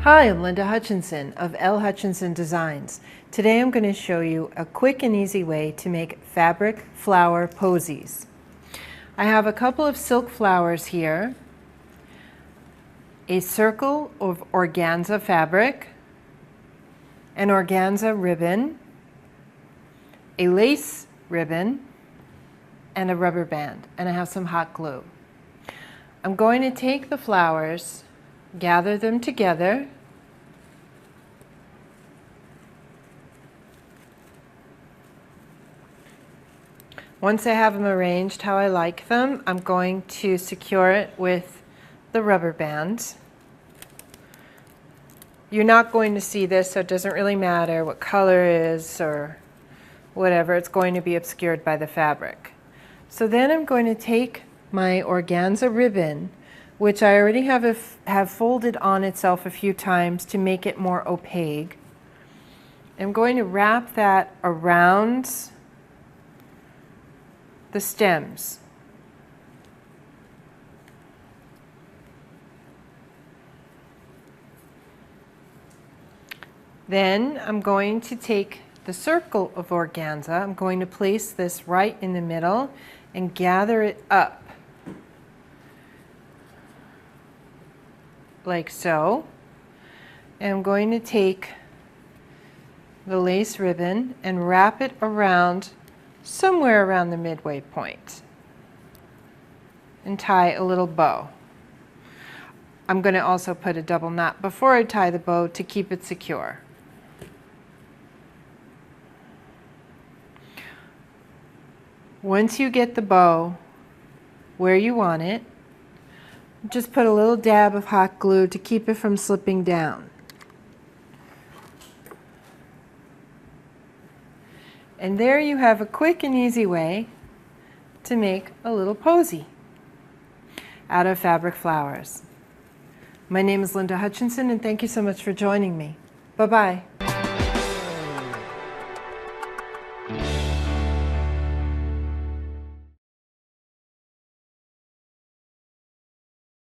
Hi, I'm Linda Hutchinson of L. Hutchinson Designs. Today I'm going to show you a quick and easy way to make fabric flower posies. I have a couple of silk flowers here, a circle of organza fabric, an organza ribbon, a lace ribbon, and a rubber band, and I have some hot glue. I'm going to take the flowers, gather them together, once I have them arranged how I like them, I'm going to secure it with the rubber band. You're not going to see this, so it doesn't really matter what color it is or whatever, it's going to be obscured by the fabric. So then I'm going to take my organza ribbon, which I already have folded on itself a few times to make it more opaque. I'm going to wrap that around the stems. Then I'm going to take the circle of organza, I'm going to place this right in the middle and gather it up like so. And I'm going to take the lace ribbon and wrap it around somewhere around the midway point and tie a little bow. I'm going to also put a double knot before I tie the bow to keep it secure. Once you get the bow where you want it, just put a little dab of hot glue to keep it from slipping down. And there you have a quick and easy way to make a little posy out of fabric flowers. My name is Linda Hutchinson, and thank you so much for joining me. Bye-bye.